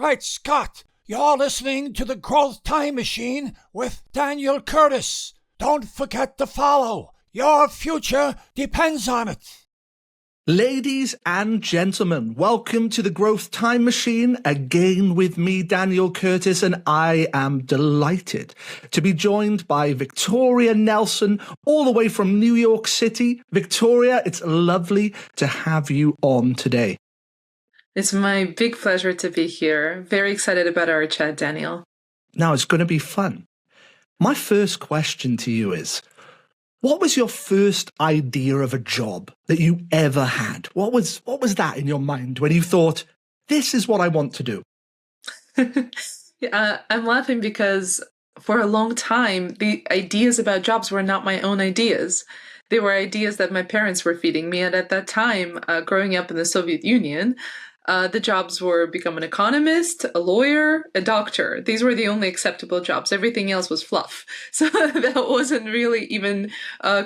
Great Scott! You're listening to the Growth Time Machine with Daniel Curtis. Don't forget to follow. Your future depends on it. Ladies and gentlemen, welcome to the Growth Time Machine, again with me, Daniel Curtis, and I am delighted to be joined by Victoria Nelson, all the way from New York City. Victoria, it's lovely to have you on today. It's my big pleasure to be here. Very excited about our chat, Daniel. Now, it's going to be fun. My first question to you is, what was your first idea of a job that you ever had? What was that in your mind when you thought, this is what I want to do? I'm laughing because for a long time, the ideas about jobs were not my own ideas. They were ideas that my parents were feeding me. And at that time, growing up in the Soviet Union, the jobs were become an economist, a lawyer, a doctor. These were the only acceptable jobs. Everything else was fluff. So that wasn't really even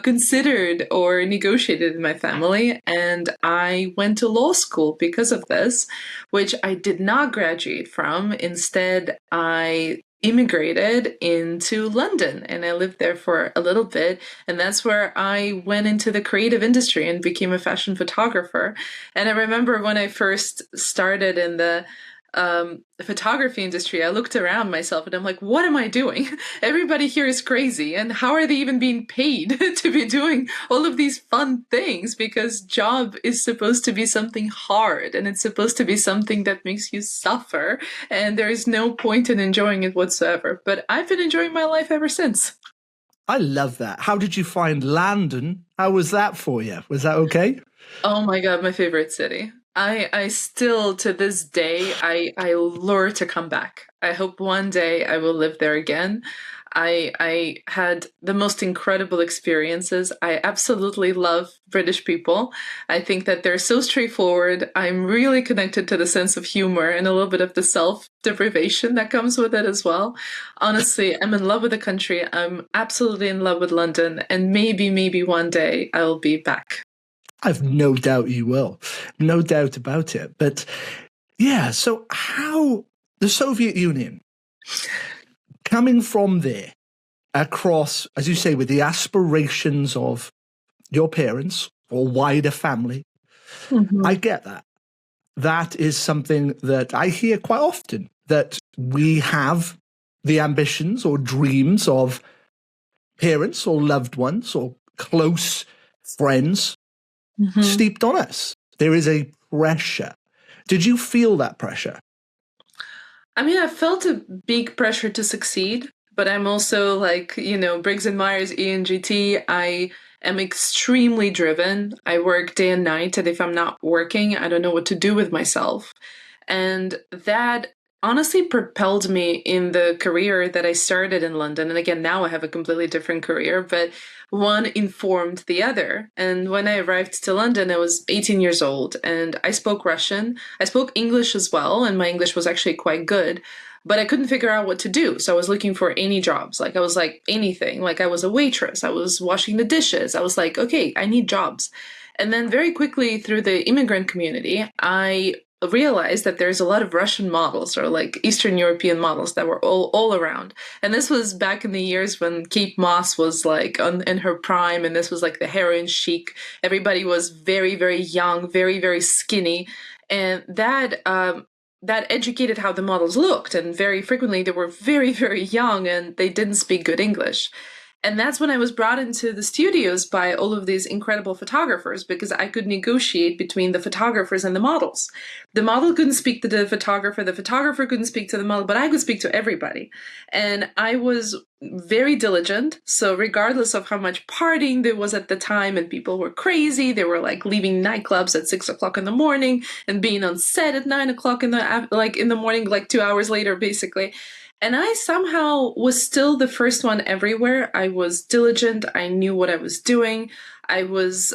considered or negotiated in my family. And I went to law school because of this, which I did not graduate from. Instead, I immigrated into London and I lived there for a little bit. And that's where I went into the creative industry and became a fashion photographer. And I remember when I first started in the photography industry, I looked around myself and I'm like, what am I doing? Everybody here is crazy. And how are they even being paid to be doing all of these fun things? Because job is supposed to be something hard and it's supposed to be something that makes you suffer. And there is no point in enjoying it whatsoever. But I've been enjoying my life ever since. I love that. How did you find London? How was that for you? Was that okay? Oh my God, my favorite city. I still, to this day, I lure to come back. I hope one day I will live there again. I had the most incredible experiences. I absolutely love British people. I think that they're so straightforward. I'm really connected to the sense of humor and a little bit of the self-deprivation that comes with it as well. Honestly, I'm in love with the country. I'm absolutely in love with London. And maybe one day I'll be back. I've no doubt you will. No doubt about it. But yeah, so how the Soviet Union, coming from there across, as you say, with the aspirations of your parents or wider family, I get that. That is something that I hear quite often, that we have the ambitions or dreams of parents or loved ones or close friends steeped on us. There is a pressure. Did you feel that pressure? I mean, I felt a big pressure to succeed, but I'm also like, Briggs and Myers, ENGT. I am extremely driven. I work day and night, and if I'm not working, I don't know what to do with myself. And that honestly propelled me in the career that I started in London. And again, now I have a completely different career, but one informed the other. And when I arrived to London, I was 18 years old and I spoke Russian. I spoke English as well, and my English was actually quite good, but I couldn't figure out what to do. So I was looking for any jobs. Like I was like anything, like I was a waitress. I was washing the dishes. I was like, okay, I need jobs. And then very quickly through the immigrant community, I realized that there's a lot of Russian models or like Eastern European models that were all around. And this was back in the years when Kate Moss was like in her prime, and this was like the heroin chic. Everybody was very, very young, very, very skinny. And that educated how the models looked. And very frequently they were very, very young and they didn't speak good English. And that's when I was brought into the studios by all of these incredible photographers, because I could negotiate between the photographers and the models. The model couldn't speak to the photographer couldn't speak to the model, but I could speak to everybody. And I was very diligent. So regardless of how much partying there was at the time and people were crazy, they were like leaving nightclubs at 6 o'clock in the morning and being on set at 9 o'clock in the morning, like 2 hours later, basically. And I somehow was still the first one everywhere. I was diligent. I knew what I was doing. I was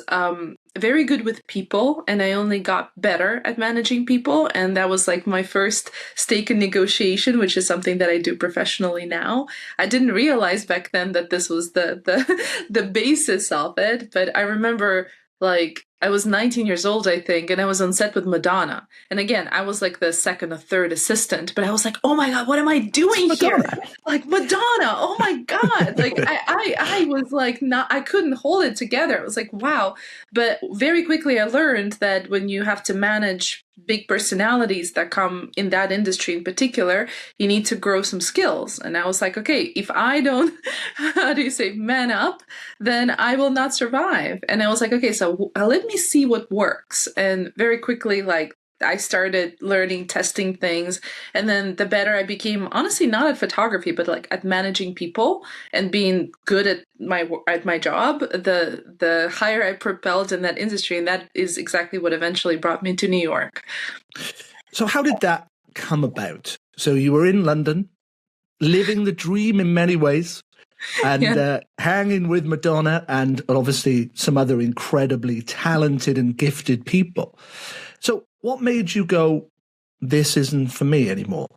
very good with people, and I only got better at managing people. And that was like my first stake in negotiation, which is something that I do professionally now. I didn't realize back then that this was the basis of it. But I remember like I was 19 years old, I think, and I was on set with Madonna. And again, I was like the second or third assistant, but I was like, oh my God, what am I doing here? Madonna. Like Madonna, oh my God. Like I was like not I couldn't hold it together. I was like, wow. But very quickly I learned that when you have to manage big personalities that come in that industry in particular, you need to grow some skills. And I was like, okay, if I don't, how do you say, man up, then I will not survive. And I was like, okay, so let me see what works. And very quickly, like, I started learning, testing things. And then the better I became, honestly, not at photography, but like at managing people and being good at my job, the higher I propelled in that industry. And that is exactly what eventually brought me to New York. So how did that come about? So you were in London, living the dream in many ways, and hanging with Madonna and obviously some other incredibly talented and gifted people. So what made you go, this isn't for me anymore?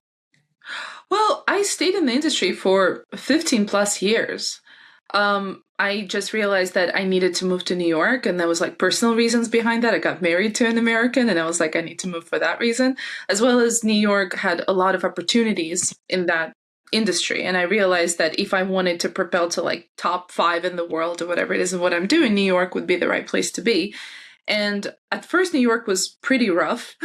Well, I stayed in the industry for 15 plus years. I just realized that I needed to move to New York, and there was like personal reasons behind that. I got married to an American, and I was like, I need to move for that reason, as well as New York had a lot of opportunities in that industry. And I realized that if I wanted to propel to like top 5 in the world or whatever it is of what I'm doing, New York would be the right place to be. And at first, New York was pretty rough.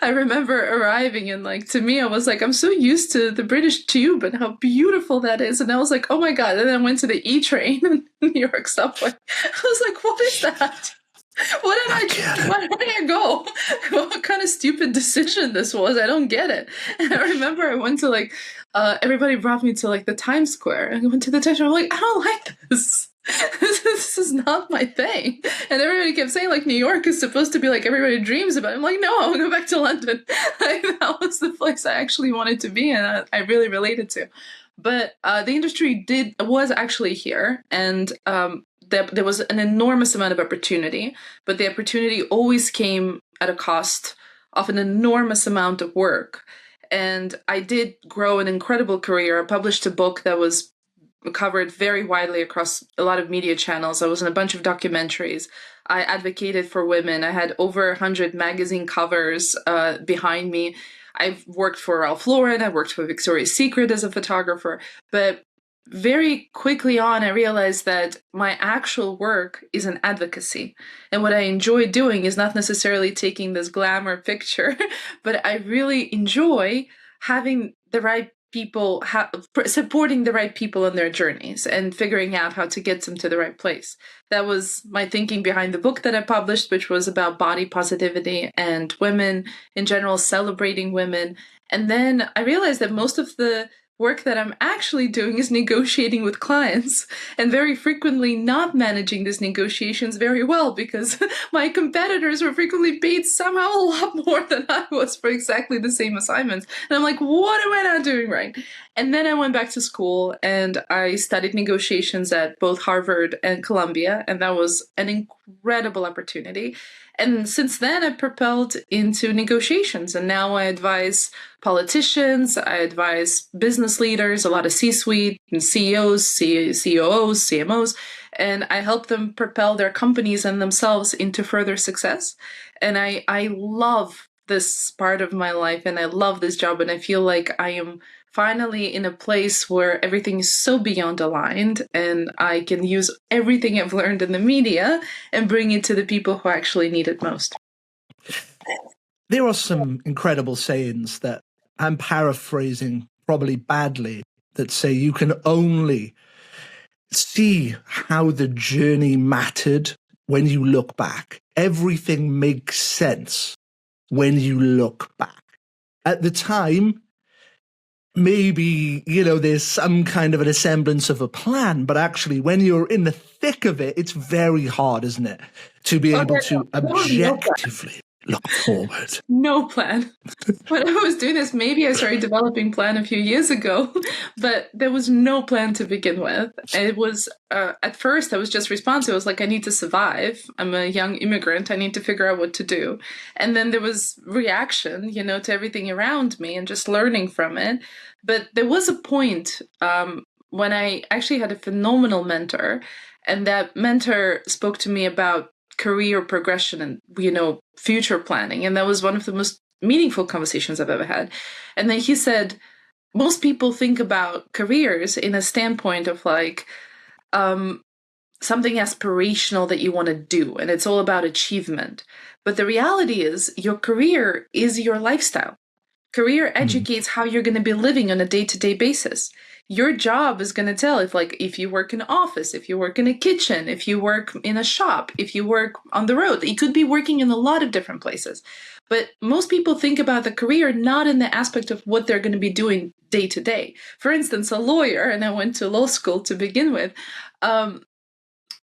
I remember arriving and, like, to me, I was like, I'm so used to the British tube and how beautiful that is. And I was like, oh my God. And then I went to the E train in New York subway. I was like, what is that? Where did I go? What kind of stupid decision this was? I don't get it. And I remember I went to like, everybody brought me to like the Times Square. And I went to the Times Square. I'm like, I don't like this. This is not my thing. And everybody kept saying like New York is supposed to be like everybody dreams about. I'm like, no, I want to go back to London. Like, that was the place I actually wanted to be, and I really related to. But the industry was actually here, and there was an enormous amount of opportunity, but the opportunity always came at a cost of an enormous amount of work. And I did grow an incredible career. I published a book that was covered very widely across a lot of media channels. I was in a bunch of documentaries. I advocated for women. I had over 100 magazine covers behind me. I've worked for Ralph Lauren. I worked for Victoria's Secret as a photographer. But very quickly on, I realized that my actual work is an advocacy. And what I enjoy doing is not necessarily taking this glamour picture, but I really enjoy having the right people, supporting the right people in their journeys and figuring out how to get them to the right place. That was my thinking behind the book that I published, which was about body positivity and women in general, celebrating women. And then I realized that most of the work that I'm actually doing is negotiating with clients, and very frequently not managing these negotiations very well, because my competitors were frequently paid somehow a lot more than I was for exactly the same assignments. And I'm like, what am I not doing right? And then I went back to school and I studied negotiations at both Harvard and Columbia, and that was an incredible opportunity. And since then, I've propelled into negotiations, and now I advise politicians, I advise business leaders, a lot of C-suite and CEOs, COOs, CMOs, and I help them propel their companies and themselves into further success. And I love this part of my life, and I love this job, and I feel like I am finally in a place where everything is so beyond aligned, and I can use everything I've learned in the media and bring it to the people who actually need it most. There are some incredible sayings that I'm paraphrasing probably badly that say you can only see how the journey mattered when you look back. Everything makes sense when you look back. At the time, maybe, there's some kind of a semblance of a plan, but actually when you're in the thick of it, it's very hard, isn't it, to be able to objectively look forward. No plan. When I was doing this, maybe I started developing plan a few years ago, but there was no plan to begin with. It was, at first, I was just responsive. I was like, I need to survive. I'm a young immigrant. I need to figure out what to do. And then there was reaction, to everything around me and just learning from it. But there was a point when I actually had a phenomenal mentor, and that mentor spoke to me about career progression and, future planning. And that was one of the most meaningful conversations I've ever had. And then he said, most people think about careers in a standpoint of like, something aspirational that you want to do, and it's all about achievement. But the reality is, your career is your lifestyle. Career educates how you're going to be living on a day-to-day basis. Your job is going to tell if you work in an office, if you work in a kitchen, if you work in a shop, if you work on the road. You could be working in a lot of different places. But most people think about the career not in the aspect of what they're going to be doing day to day. For instance, a lawyer, and I went to law school to begin with,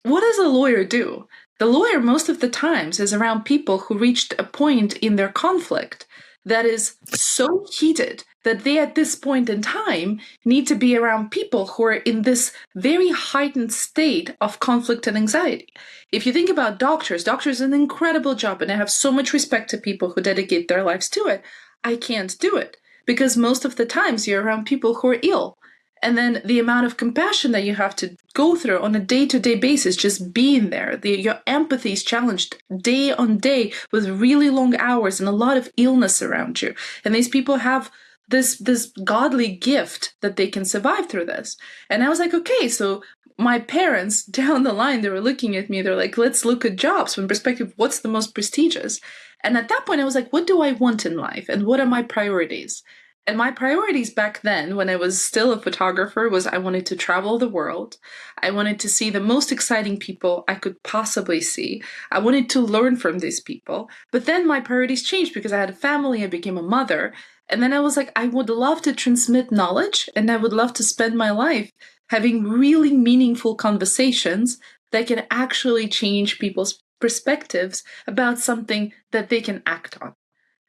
what does a lawyer do? The lawyer, most of the times, is around people who reached a point in their conflict that is so heated that they, at this point in time, need to be around people who are in this very heightened state of conflict and anxiety. If you think about doctors are an incredible job, and I have so much respect to people who dedicate their lives to it. I can't do it because most of the times you're around people who are ill. And then the amount of compassion that you have to go through on a day-to-day basis, just being there. Your empathy is challenged day on day with really long hours and a lot of illness around you. And these people have this godly gift that they can survive through this. And I was like, okay, so my parents down the line, they were looking at me, they're like, let's look at jobs from perspective, what's the most prestigious? And at that point, I was like, what do I want in life? And what are my priorities? And my priorities back then, when I was still a photographer, was I wanted to travel the world. I wanted to see the most exciting people I could possibly see. I wanted to learn from these people. But then my priorities changed because I had a family, I became a mother. And then I was like, I would love to transmit knowledge, and I would love to spend my life having really meaningful conversations that can actually change people's perspectives about something that they can act on,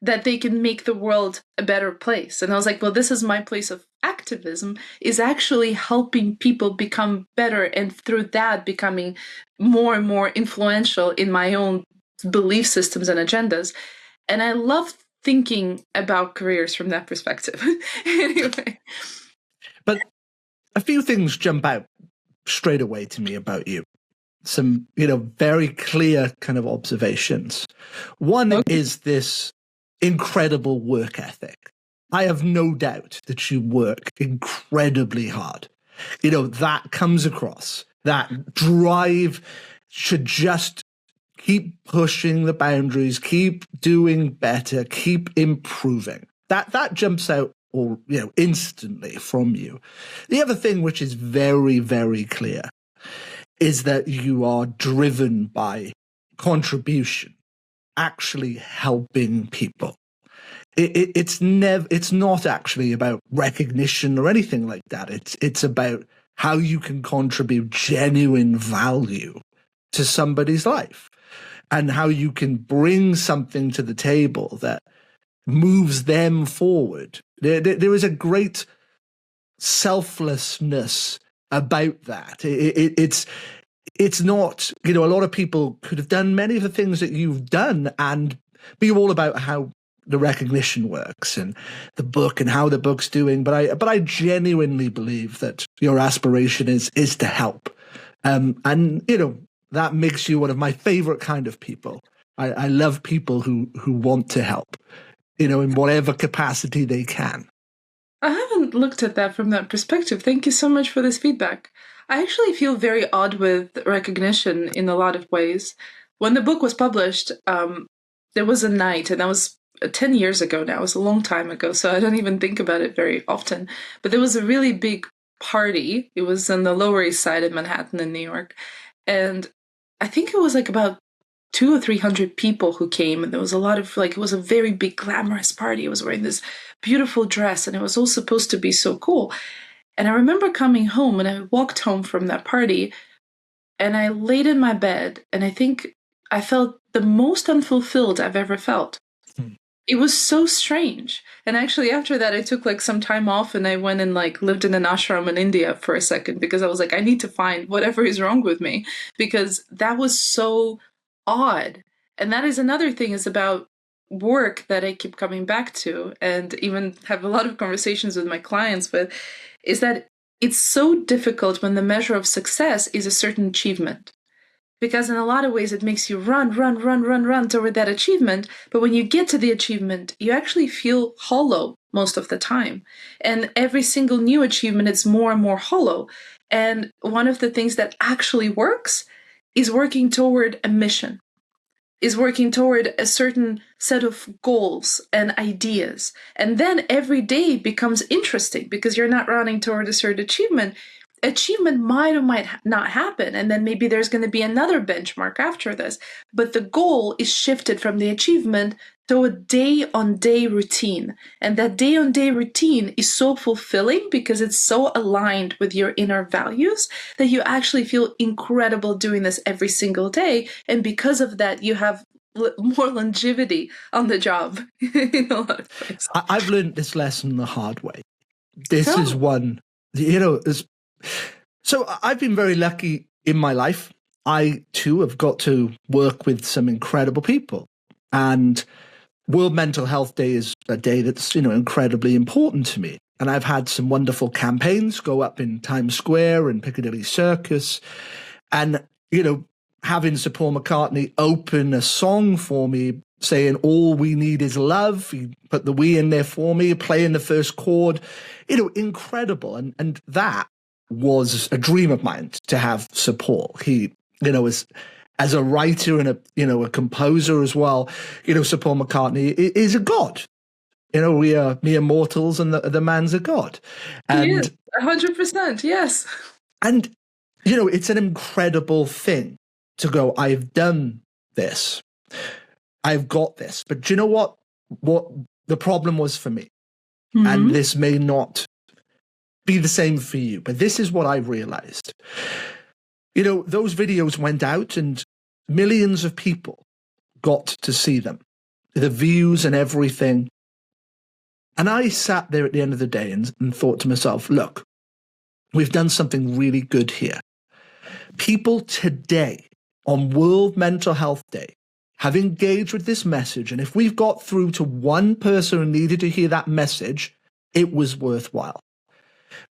that they can make the world a better place. And I was like, well, this is my place of activism, is actually helping people become better, and through that becoming more and more influential in my own belief systems and agendas. And I love thinking about careers from that perspective. Anyway. But a few things jump out straight away to me about you. Some, very clear kind of observations. One is this incredible work ethic. I have no doubt that you work incredibly hard. That comes across. That drive should just keep pushing the boundaries, keep doing better, keep improving. That jumps out instantly from you. The other thing which is very, very clear is that you are driven by contribution, actually helping people. It's not actually about recognition or anything like that. It's about how you can contribute genuine value to somebody's life, and how you can bring something to the table that moves them forward. There is a great selflessness about that. It's not, a lot of people could have done many of the things that you've done and be all about how the recognition works and the book and how the book's doing. But I genuinely believe that your aspiration is to help. That makes you one of my favorite kind of people. I love people who want to help, in whatever capacity they can. I haven't looked at that from that perspective. Thank you so much for this feedback. I actually feel very odd with recognition in a lot of ways. When the book was published, there was a night, and that was 10 years ago now. It was a long time ago, so I don't even think about it very often. But there was a really big party. It was on the Lower East Side of Manhattan in New York. And I think it was like about 200 or 300 people who came, and there was a lot of it was a very big glamorous party. I was wearing this beautiful dress, and it was all supposed to be so cool. And I remember coming home, and I walked home from that party, and I laid in my bed, and I think I felt the most unfulfilled I've ever felt. It was so strange. And actually after that, I took some time off, and I went and lived in an ashram in India for a second, because I was like, I need to find whatever is wrong with me, because that was so odd. And that is another thing, is about work that I keep coming back to, and even have a lot of conversations with my clients with, is that it's so difficult when the measure of success is a certain achievement. Because in a lot of ways, it makes you run toward that achievement. But when you get to the achievement, you actually feel hollow most of the time. And every single new achievement, it's more and more hollow. And one of the things that actually works is working toward a mission, is working toward a certain set of goals and ideas. And then every day becomes interesting because you're not running toward a certain achievement. Achievement might or might not happen, and then maybe there's going to be another benchmark after this. But the goal is shifted from the achievement to a day-on-day routine. And that day-on-day routine is so fulfilling because it's so aligned with your inner values that you actually feel incredible doing this every single day. And because of that, you have more longevity on the job in a lot of ways. I've learned this lesson the hard way. This is one, so I've been very lucky in my life. I too have got to work with some incredible people, and World Mental Health Day is a day that's, incredibly important to me. And I've had some wonderful campaigns go up in Times Square and Piccadilly Circus. And, having Sir Paul McCartney open a song for me saying, "All we need is love." He put the "we" in there for me, playing the first chord, incredible. And that was a dream of mine to have Sir Paul. He, as a writer and a composer as well, Sir Paul McCartney is a god. We are mere mortals, and the man's a god. And he is, 100%, yes. And it's an incredible thing to go, I've done this, I've got this. But do you know what the problem was for me? Mm-hmm. And this may not be the same for you, but this is what I realized. Those videos went out and millions of people got to see them, the views and everything. And I sat there at the end of the day and thought to myself, look, we've done something really good here. People today on World Mental Health Day have engaged with this message. And if we've got through to one person who needed to hear that message, it was worthwhile.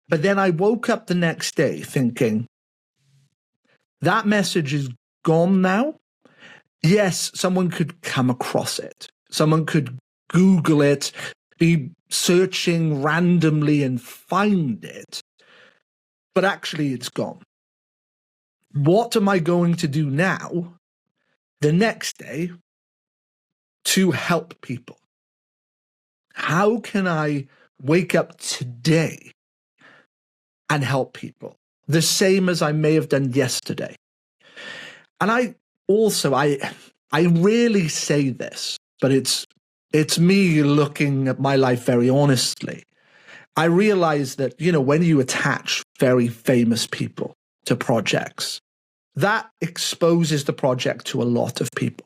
But then I woke up the next day thinking, that message is gone now. Yes, someone could come across it. Someone could Google it, be searching randomly and find it. But actually, it's gone. What am I going to do now, the next day, to help people? How can I wake up today and help people the same as I may have done yesterday? And I rarely say this, but it's me looking at my life very honestly. I realize that, when you attach very famous people to projects, that exposes the project to a lot of people.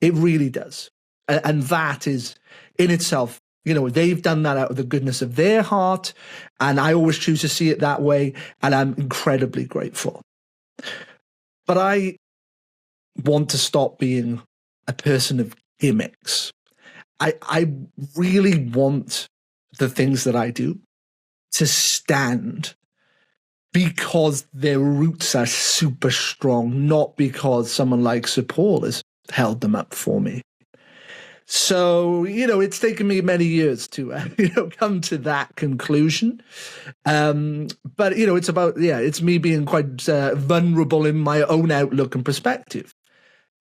It really does. And that is in itself, they've done that out of the goodness of their heart. And I always choose to see it that way. And I'm incredibly grateful. But I want to stop being a person of gimmicks. I really want the things that I do to stand because their roots are super strong, not because someone like Sir Paul has held them up for me. So, it's taken me many years to, come to that conclusion. But, it's about, it's me being quite vulnerable in my own outlook and perspective.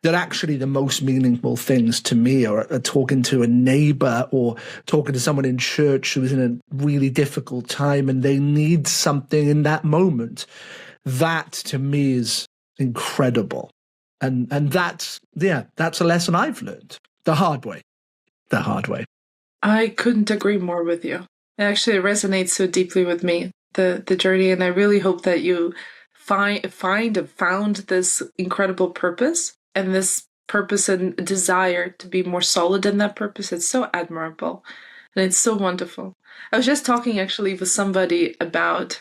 That actually the most meaningful things to me are talking to a neighbor or talking to someone in church who's in a really difficult time and they need something in that moment. That to me is incredible. And that's a lesson I've learned the hard way. I couldn't agree more with you. It actually resonates so deeply with me, the journey. And I really hope that you found this incredible purpose. And this purpose and desire to be more solid in that purpose, it's so admirable. And it's so wonderful. I was just talking actually with somebody about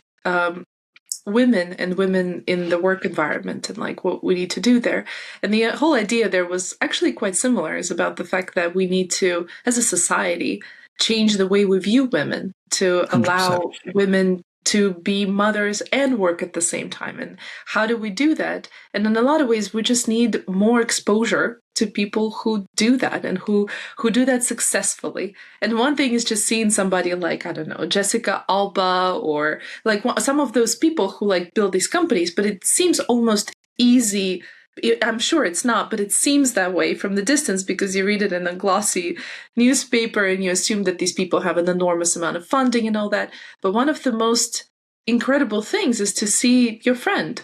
women and women in the work environment and like what we need to do there. And the whole idea there was actually quite similar. It's about the fact that we need to, as a society, change the way we view women to allow 100%. Women to be mothers and work at the same time. And how do we do that? And in a lot of ways, we just need more exposure to people who do that and who do that successfully. And one thing is just seeing somebody like, I don't know, Jessica Alba, or like some of those people who like build these companies, but it seems almost easy. I'm sure it's not, but it seems that way from the distance because you read it in a glossy newspaper and you assume that these people have an enormous amount of funding and all that. But one of the most incredible things is to see your friend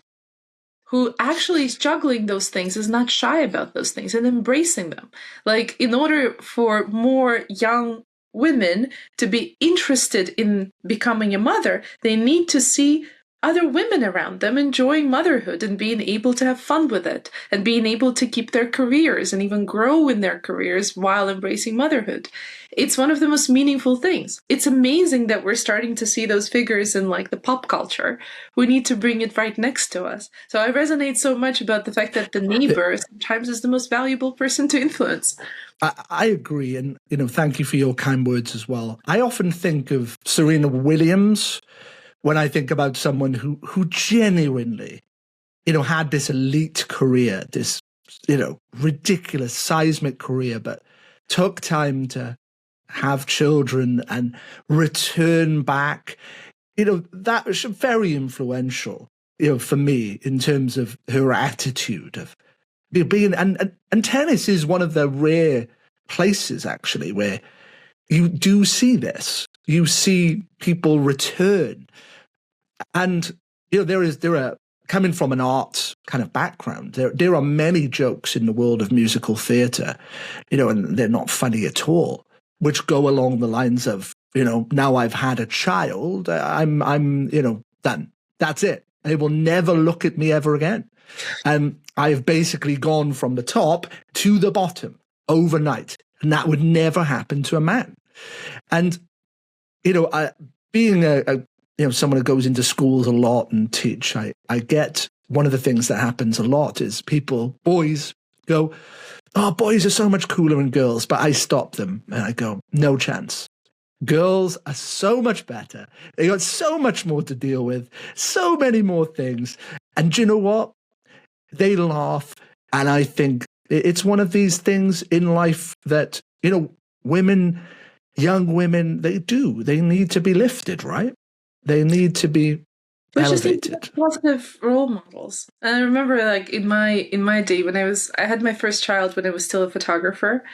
who actually is juggling those things, is not shy about those things and embracing them. Like, in order for more young women to be interested in becoming a mother, they need to see other women around them enjoying motherhood and being able to have fun with it and being able to keep their careers and even grow in their careers while embracing motherhood. It's one of the most meaningful things. It's amazing that we're starting to see those figures in like the pop culture. We need to bring it right next to us. So I resonate so much about the fact that the neighbor sometimes is the most valuable person to influence. I agree. And, thank you for your kind words as well. I often think of Serena Williams when I think about someone who genuinely, had this elite career, this, ridiculous seismic career, but took time to have children and return back. That was very influential, for me in terms of her attitude of being, and tennis is one of the rare places actually where you do see this. You see people return. And there are coming from an arts kind of background. There are many jokes in the world of musical theatre, and they're not funny at all, which go along the lines of, now I've had a child, I'm done. That's it. They will never look at me ever again. And I've basically gone from the top to the bottom overnight, and that would never happen to a man. And being someone who goes into schools a lot and teach, I get one of the things that happens a lot is boys go, oh, boys are so much cooler than girls. But I stop them and I go, no chance. Girls are so much better. They got so much more to deal with, so many more things. And do you know what? They laugh. And I think it's one of these things in life that, women, young women, they need to be lifted, right? They need to be elevated. Just positive role models. And I remember, like in my day when I had my first child when I was still a photographer,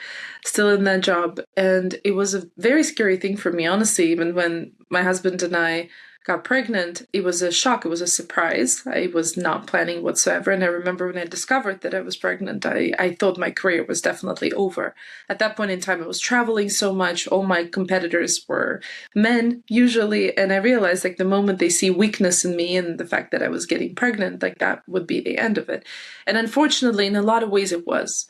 still in that job, and it was a very scary thing for me, honestly. Even when my husband and I got pregnant, it was a shock. It was a surprise. I was not planning whatsoever. And I remember when I discovered that I was pregnant, I thought my career was definitely over. At that point in time, I was traveling so much. All my competitors were men, usually. And I realized, like, the moment they see weakness in me and the fact that I was getting pregnant, like, that would be the end of it. And unfortunately, in a lot of ways, it was.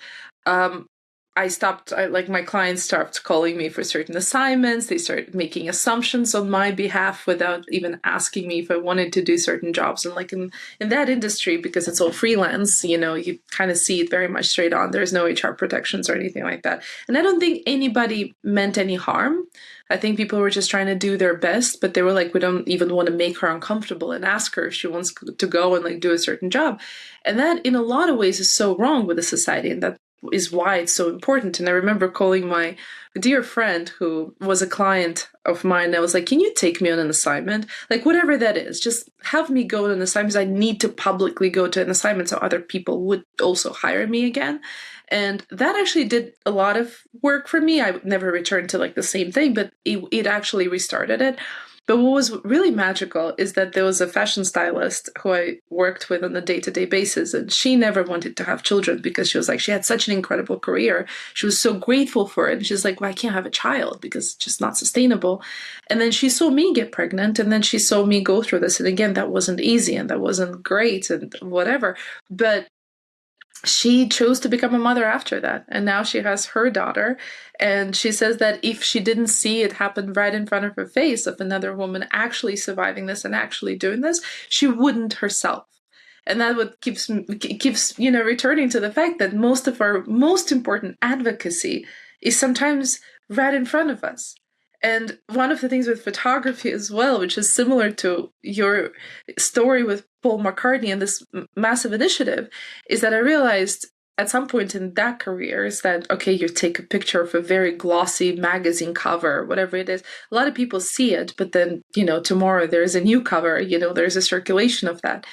My clients stopped calling me for certain assignments. They started making assumptions on my behalf without even asking me if I wanted to do certain jobs. And like in that industry, because it's all freelance, you kind of see it very much straight on. There's no HR protections or anything like that. And I don't think anybody meant any harm. I think people were just trying to do their best, but they were like, we don't even want to make her uncomfortable and ask her if she wants to go and like do a certain job. And that in a lot of ways is so wrong with the society, and that is why it's so important. And I remember calling my dear friend who was a client of mine. And I was like, can you take me on an assignment? Like, whatever that is, just have me go on an assignment. I need to publicly go to an assignment so other people would also hire me again. And that actually did a lot of work for me. I never returned to like the same thing, but it actually restarted it. But what was really magical is that there was a fashion stylist who I worked with on a day-to-day basis, and she never wanted to have children because she was like, she had such an incredible career. She was so grateful for it. And she's like, well, I can't have a child because it's just not sustainable. And then she saw me get pregnant, and then she saw me go through this. And again, that wasn't easy and that wasn't great and whatever. But she chose to become a mother after that. And now she has her daughter. And she says that if she didn't see it happen right in front of her face of another woman actually surviving this and actually doing this, she wouldn't herself. And that what keeps returning to the fact that most of our most important advocacy is sometimes right in front of us. And one of the things with photography as well, which is similar to your story with Paul McCartney and this massive initiative, is that I realized at some point in that career is that, okay, you take a picture of a very glossy magazine cover, whatever it is. A lot of people see it, but then, tomorrow there's a new cover, there's a circulation of that.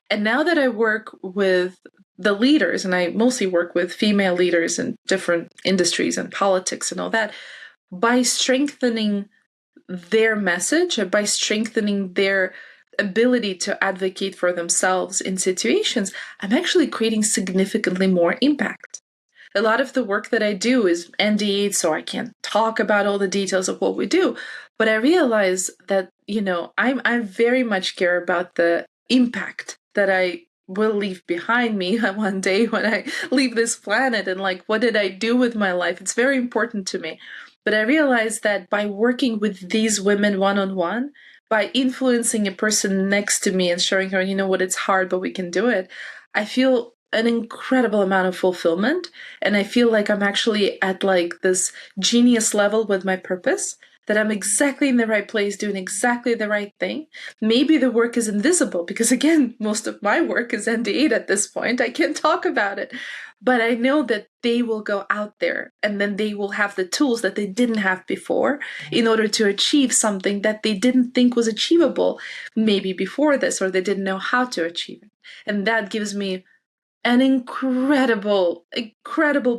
And now that I work with the leaders, and I mostly work with female leaders in different industries and politics and all that, by strengthening their message and by strengthening their ability to advocate for themselves in situations, I'm actually creating significantly more impact. A lot of the work that I do is NDA'd, so I can't talk about all the details of what we do. But I realize that, I very much care about the impact that I will leave behind me one day when I leave this planet, and like, what did I do with my life? It's very important to me. But I realized that by working with these women one-on-one, by influencing a person next to me and showing her, what, it's hard, but we can do it, I feel an incredible amount of fulfillment. And I feel like I'm actually at like this genius level with my purpose, that I'm exactly in the right place, doing exactly the right thing. Maybe the work is invisible because, again, most of my work is NDA'd at this point. I can't talk about it. But I know that they will go out there and then they will have the tools that they didn't have before in order to achieve something that they didn't think was achievable maybe before this, or they didn't know how to achieve it. And that gives me an incredible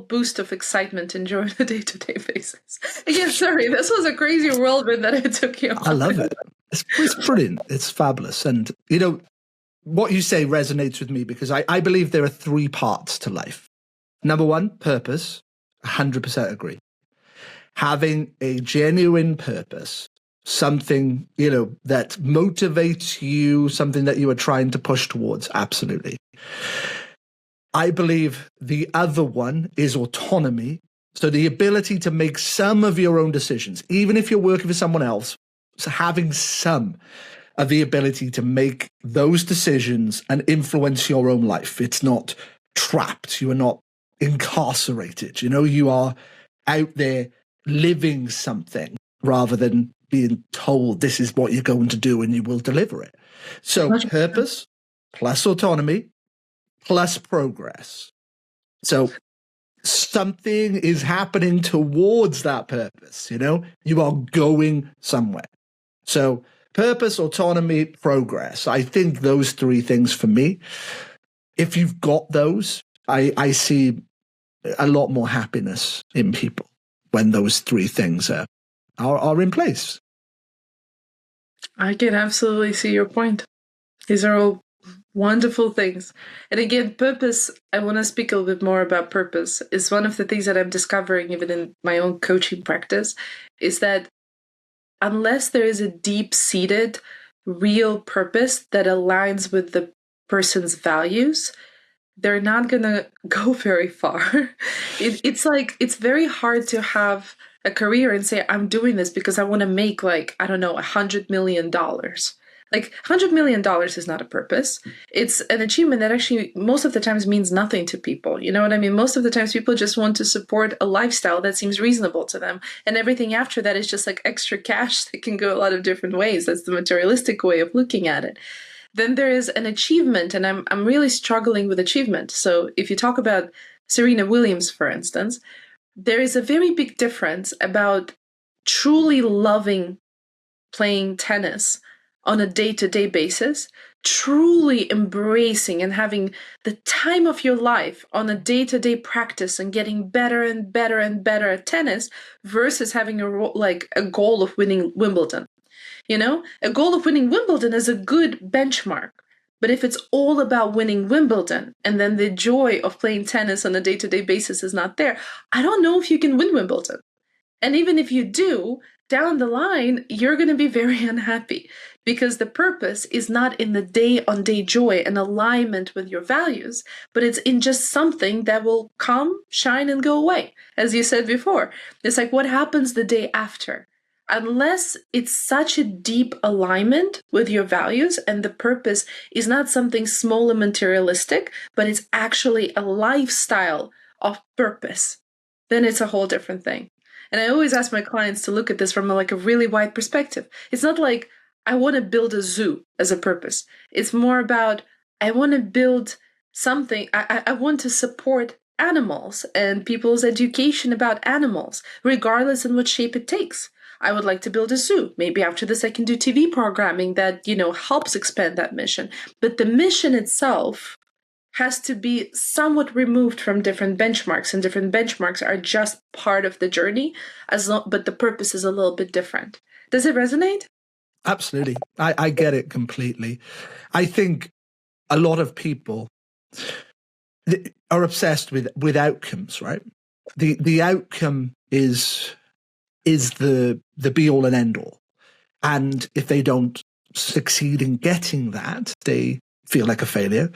boost of excitement and joy on a day-to-day basis. Again, sorry, this was a crazy whirlwind that I took you on. I love it. It's brilliant. It's fabulous. And, what you say resonates with me because I believe there are three parts to life. Number one, purpose. 100% agree. Having a genuine purpose, something, that motivates you, something that you are trying to push towards. Absolutely. I believe the other one is autonomy. So the ability to make some of your own decisions, even if you're working for someone else, so having some of the ability to make those decisions and influence your own life. It's not trapped. You are not incarcerated. You are out there living something rather than being told this is what you're going to do and you will deliver it. So purpose plus autonomy plus progress. So something is happening towards that purpose, you are going somewhere. So purpose, autonomy, progress. I think those three things for me, if you've got those, I see a lot more happiness in people when those three things are in place. I can absolutely see your point. These are all wonderful things. And again, purpose, I want to speak a little bit more about purpose, is one of the things that I'm discovering even in my own coaching practice, is that unless there is a deep-seated, real purpose that aligns with the person's values, they're not going to go very far. It's very hard to have a career and say, I'm doing this because I want to make $100 million. Like $100 million is not a purpose. It's an achievement that actually most of the times means nothing to people. You know what I mean? Most of the times people just want to support a lifestyle that seems reasonable to them. And everything after that is just like extra cash that can go a lot of different ways. That's the materialistic way of looking at it. Then there is an achievement, and I'm really struggling with achievement. So if you talk about Serena Williams, for instance, there is a very big difference about truly loving playing tennis on a day-to-day basis, truly embracing and having the time of your life on a day-to-day practice and getting better and better and better at tennis versus having a goal of winning Wimbledon. A goal of winning Wimbledon is a good benchmark. But if it's all about winning Wimbledon and then the joy of playing tennis on a day-to-day basis is not there, I don't know if you can win Wimbledon. And even if you do, down the line, you're going to be very unhappy because the purpose is not in the day-on-day joy and alignment with your values, but it's in just something that will come, shine, and go away. As you said before, it's like what happens the day after. Unless it's such a deep alignment with your values and the purpose is not something small and materialistic, but it's actually a lifestyle of purpose, then it's a whole different thing. And I always ask my clients to look at this from a really wide perspective. It's not like I want to build a zoo as a purpose. It's more about I want to build something. I want to support animals and people's education about animals, regardless in what shape it takes. I would like to build a zoo. Maybe after this, I can do TV programming that, helps expand that mission. But the mission itself has to be somewhat removed from different benchmarks, and different benchmarks are just part of the journey, but the purpose is a little bit different. Does it resonate? Absolutely. I get it completely. I think a lot of people are obsessed with outcomes, right? The outcome is the be all and end all. And if they don't succeed in getting that, they feel like a failure.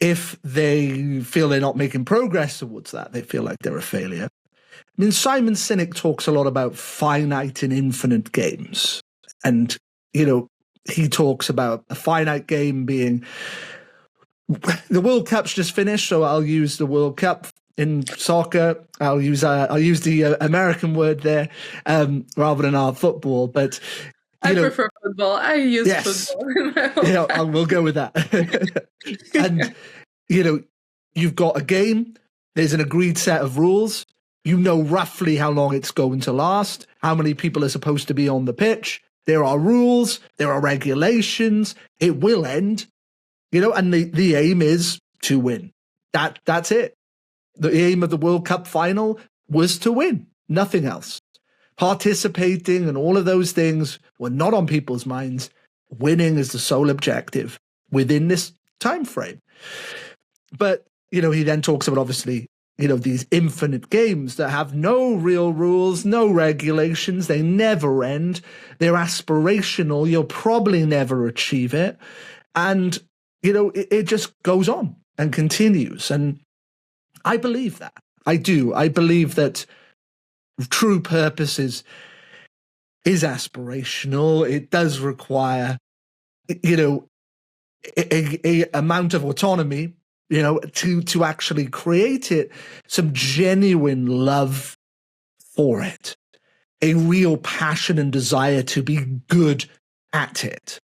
If they feel they're not making progress towards that, they feel like they're a failure. I mean, Simon Sinek talks a lot about finite and infinite games. And, he talks about a finite game being the World Cup's just finished, so I'll use the World Cup in soccer. I'll use the American word there rather than our football. But I prefer football. I use football in my whole I will go with that. And you've got a game. There's an agreed set of rules. You know roughly how long it's going to last, how many people are supposed to be on the pitch. There are rules. There are regulations. It will end. And the aim is to win. That's it. The aim of the World Cup final was to win, nothing else. Participating and all of those things were not on people's minds. Winning is the sole objective within this time frame. But, he then talks about, obviously, these infinite games that have no real rules, no regulations. They never end. They're aspirational. You'll probably never achieve it. And it just goes on and continues. And I believe that. I do. I believe that true purpose is aspirational. It does require, a amount of autonomy, to actually create it, some genuine love for it, a real passion and desire to be good at it.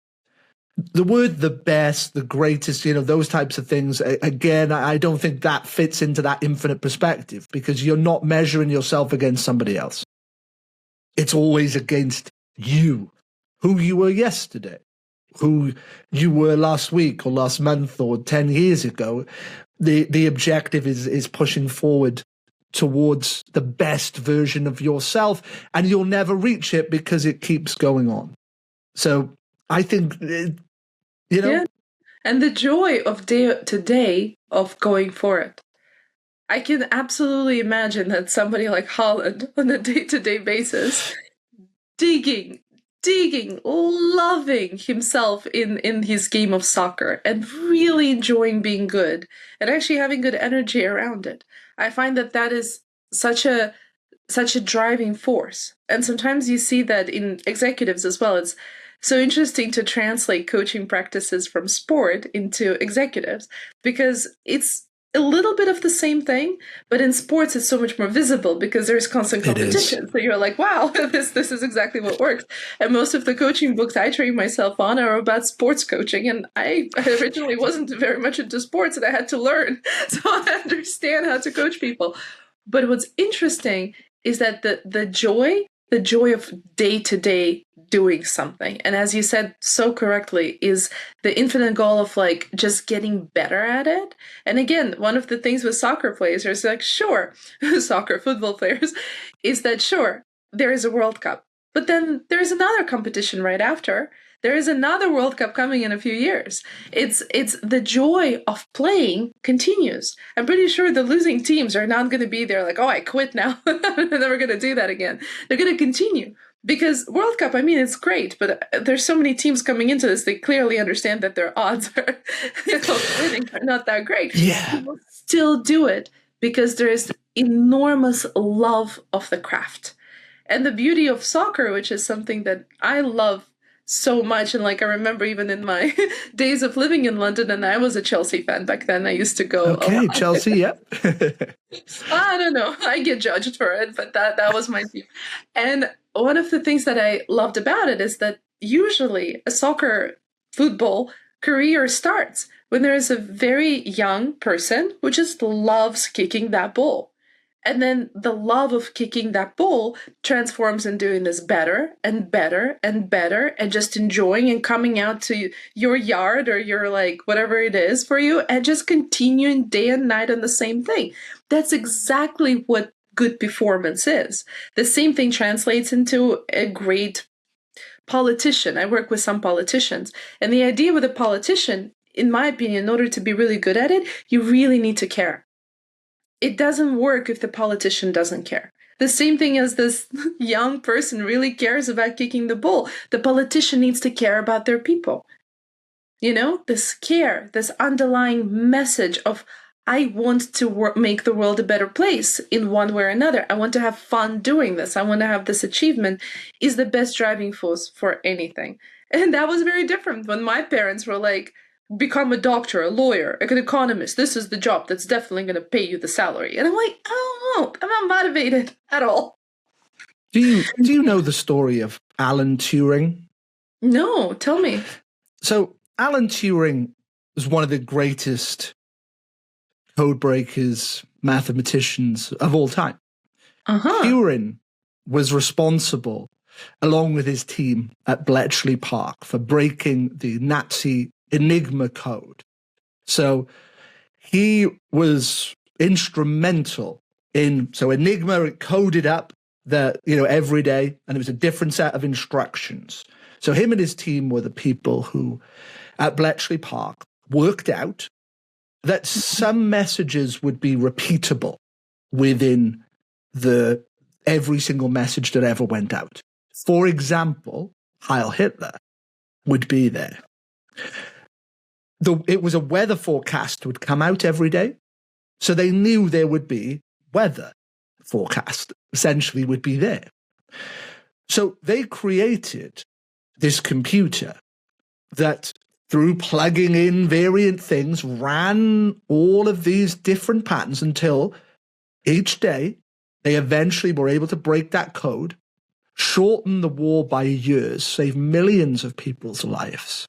The word the best, the greatest, those types of things, again, I don't think that fits into that infinite perspective, because you're not measuring yourself against somebody else. It's always against you, who you were yesterday, who you were last week or last month or 10 years ago. The objective is pushing forward towards the best version of yourself, and you'll never reach it because it keeps going on. So I think, Yeah. And the joy of today of going for it. I can absolutely imagine that somebody like Holland on a day-to-day basis, digging, loving himself in his game of soccer and really enjoying being good and actually having good energy around it. I find that is such a driving force. And sometimes you see that in executives as well. It's so interesting to translate coaching practices from sport into executives, because it's a little bit of the same thing, but in sports it's so much more visible because there's constant competition. So you're like, wow, this is exactly what works. And most of the coaching books I train myself on are about sports coaching, and I originally wasn't very much into sports, and I had to learn so I understand how to coach people. But what's interesting is that the joy of day-to-day doing something, and as you said so correctly, is the infinite goal of like just getting better at it. And again, one of the things with soccer players is like, sure, football players, is that sure, there is a World Cup, but then there is another competition right after. There is another World Cup coming in a few years. It's the joy of playing continues. I'm pretty sure the losing teams are not going to be there like, oh, I quit now. I'm never going to do that again. They're going to continue. Because World Cup, I mean, it's great, but there's so many teams coming into this, they clearly understand that their odds of winning are not that great. Yeah. People still do it because there is enormous love of the craft. And the beauty of soccer, which is something that I love so much. And like, I remember even in my days of living in London, and I was a Chelsea fan back then, I used to go a Okay, lot. Chelsea, yep. I don't know. I get judged for it, but that was my team. And one of the things that I loved about it is that usually a soccer football career starts when there is a very young person who just loves kicking that ball. And then the love of kicking that ball transforms in doing this better and better and better and just enjoying and coming out to your yard or your like whatever it is for you and just continuing day and night on the same thing. That's exactly what good performance is. The same thing translates into a great politician. I work with some politicians, and the idea with a politician, in my opinion, in order to be really good at it, you really need to care. It doesn't work if the politician doesn't care. The same thing as this young person really cares about kicking the ball. The politician needs to care about their people. You know, this care, this underlying message of, I want to make the world a better place in one way or another. I want to have fun doing this. I want to have this achievement is the best driving force for anything. And that was very different when my parents were like, become a doctor, a lawyer, an economist. This is the job that's definitely going to pay you the salary. And I'm like, I don't know. I'm not motivated at all. Do you know the story of Alan Turing? No, tell me. So Alan Turing was one of the greatest code breakers, mathematicians of all time. Turing was responsible, along with his team at Bletchley Park, for breaking the Nazi Enigma code. So he was instrumental in, so Enigma, it coded up every day, and it was a different set of instructions. So him and his team were the people who, at Bletchley Park, worked out that some messages would be repeatable within every single message that ever went out. For example, Heil Hitler would be there. It was a weather forecast would come out every day, so they knew there would be weather forecast, essentially would be there. So they created this computer that, through plugging in variant things, ran all of these different patterns until each day they eventually were able to break that code, shorten the war by years, save millions of people's lives.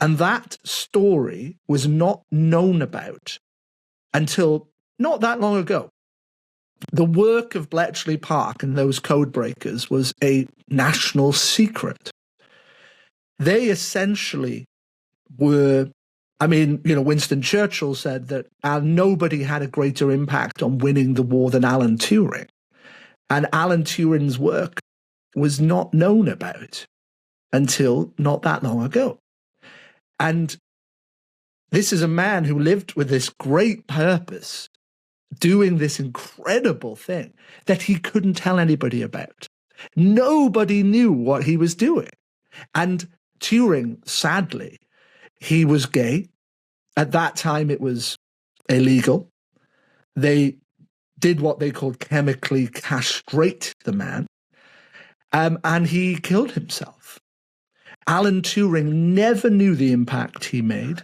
And that story was not known about until not that long ago. The work of Bletchley Park and those code breakers was a national secret. They essentially were, Winston Churchill said that nobody had a greater impact on winning the war than Alan Turing. And Alan Turing's work was not known about until not that long ago. And this is a man who lived with this great purpose, doing this incredible thing that he couldn't tell anybody about. Nobody knew what he was doing. And Turing, sadly, he was gay. At that time, it was illegal. They did what they called chemically castrate the man, and he killed himself. Alan Turing never knew the impact he made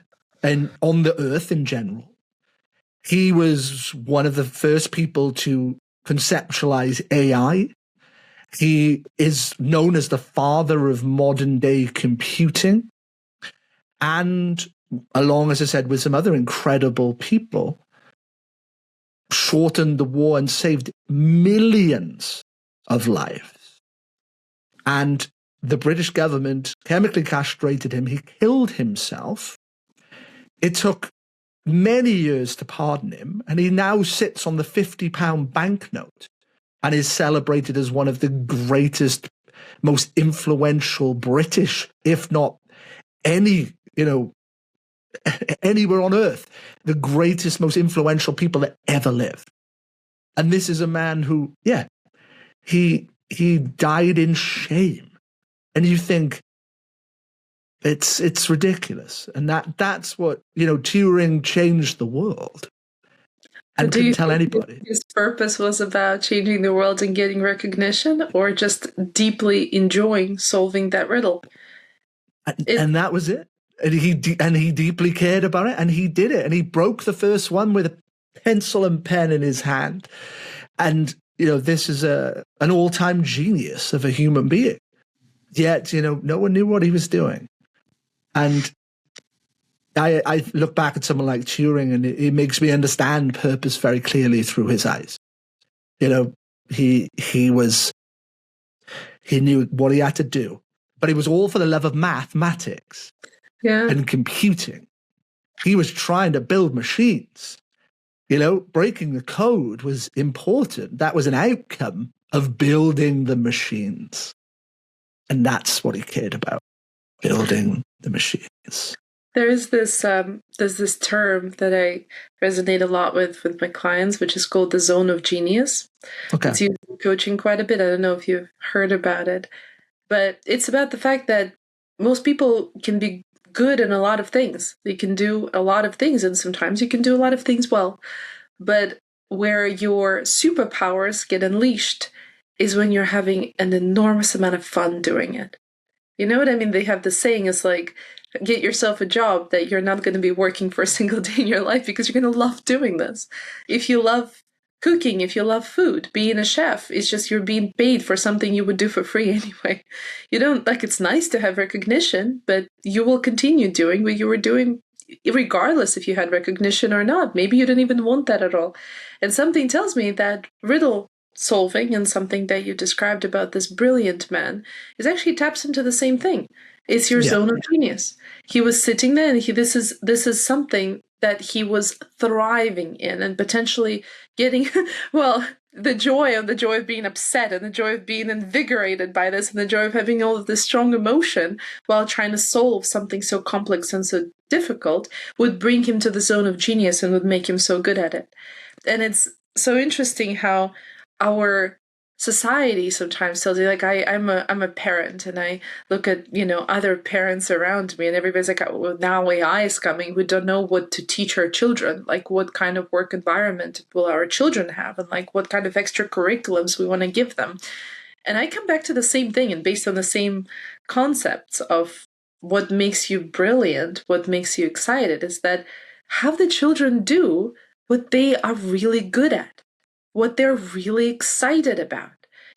on the earth in general. He was one of the first people to conceptualize AI. He is known as the father of modern day computing. And along, as I said, with some other incredible people, shortened the war and saved millions of lives. And the British government chemically castrated him. He killed himself. It took many years to pardon him, and he now sits on the £50 banknote and is celebrated as one of the greatest, most influential British, if not anywhere on earth, the greatest, most influential people that ever lived. And this is a man who, he died in shame. And you think, it's ridiculous. And that's what, Turing changed the world and couldn't tell anybody. His purpose was about changing the world and getting recognition, or just deeply enjoying solving that riddle? and that was it. And he deeply cared about it, and he did it, and he broke the first one with a pencil and pen in his hand. And this is an all-time genius of a human being. Yet no one knew what he was doing. And I look back at someone like Turing, and it makes me understand purpose very clearly through his eyes. He knew what he had to do, but it was all for the love of mathematics and computing. He was trying to build machines. Breaking the code was important. That was an outcome of building the machines. And that's what he cared about, building the machines. There's this term that I resonate a lot with my clients, which is called the zone of genius. Okay. It's used in coaching quite a bit. I don't know if you've heard about it, but it's about the fact that most people can be good in a lot of things. They can do a lot of things, and sometimes you can do a lot of things well. But where your superpowers get unleashed is when you're having an enormous amount of fun doing it. You know what I mean? They have the saying, it's like, get yourself a job that you're not going to be working for a single day in your life because you're going to love doing this. If you love cooking, if you love food, being a chef, it's just you're being paid for something you would do for free anyway. You don't, it's nice to have recognition, but you will continue doing what you were doing regardless if you had recognition or not. Maybe you didn't even want that at all. And something tells me that riddle solving and something that you described about this brilliant man is actually taps into the same thing. It's your zone of genius. He was sitting there, and this is something that he was thriving in, and potentially getting the joy of being upset, and the joy of being invigorated by this, and the joy of having all of this strong emotion while trying to solve something so complex and so difficult would bring him to the zone of genius and would make him so good at it. And it's so interesting how our society sometimes tells you, I'm a parent, and I look at other parents around me, and everybody's like, well, now AI is coming. We don't know what to teach our children, what kind of work environment will our children have, and what kind of extra curriculums we want to give them. And I come back to the same thing, and based on the same concepts of what makes you brilliant, what makes you excited, is that have the children do what they are really good at, what they're really excited about.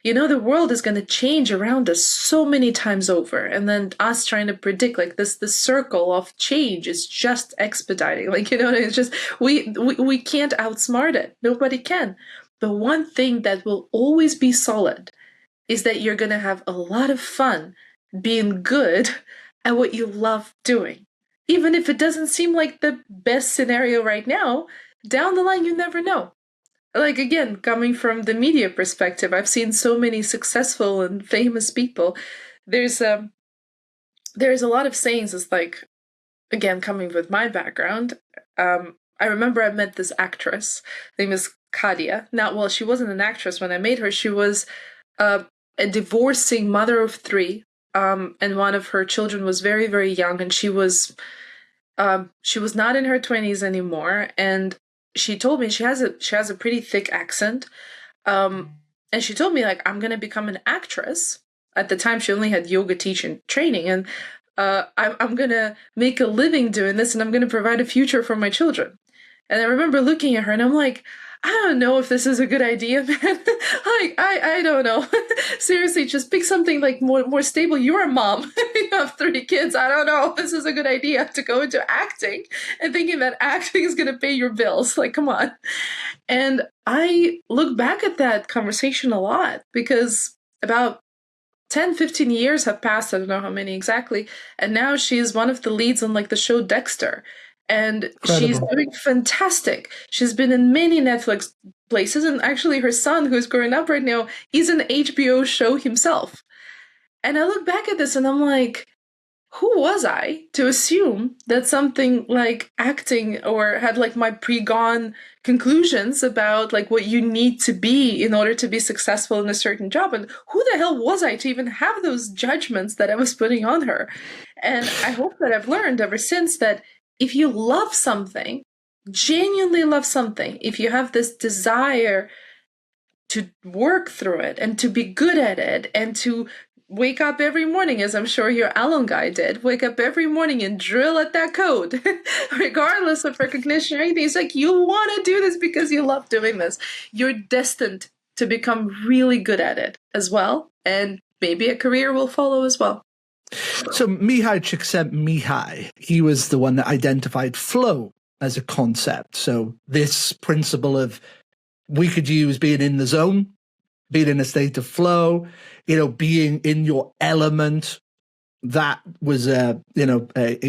The world is going to change around us so many times over, and then us trying to predict the circle of change is just expediting. It's just we can't outsmart it. Nobody can. But one thing that will always be solid is that you're going to have a lot of fun being good at what you love doing. Even if it doesn't seem like the best scenario right now, down the line you never know. Again, coming from the media perspective, I've seen so many successful and famous people. There's a lot of sayings. It's again, coming with my background, I remember I met this actress. Her name is Kadia. Now, she wasn't an actress when I met her. She was a divorcing mother of 3, and one of her children was very, very young, and she was not in her 20s anymore, and she told me she has a pretty thick accent, and she told me I'm gonna become an actress. At the time, she only had yoga teaching training, and I'm gonna make a living doing this, and I'm gonna provide a future for my children. And I remember looking at her, and I'm like, I don't know if this is a good idea, man. I don't know. Seriously, just pick something more stable. You're a mom. You have 3 kids. I don't know if this is a good idea to go into acting and thinking that acting is going to pay your bills. Come on. And I look back at that conversation a lot because about 10, 15 years have passed. I don't know how many exactly. And now she's one of the leads on the show Dexter. And Incredible. She's doing fantastic. She's been in many Netflix places, and actually her son, who's growing up right now, is an HBO show himself. And I look back at this and I'm like, who was I to assume that something like acting or had my pre-gone conclusions about what you need to be in order to be successful in a certain job? And who the hell was I to even have those judgments that I was putting on her? And I hope that I've learned ever since that if you love something, genuinely love something, if you have this desire to work through it and to be good at it and to wake up every morning, as I'm sure your Alon guy did, wake up every morning and drill at that code, regardless of recognition or anything. It's like you want to do this because you love doing this. You're destined to become really good at it as well. And maybe a career will follow as well. So Mihai Csikszentmihalyi, he was the one that identified flow as a concept. So this principle of we could use being in the zone, being in a state of flow, being in your element. That was a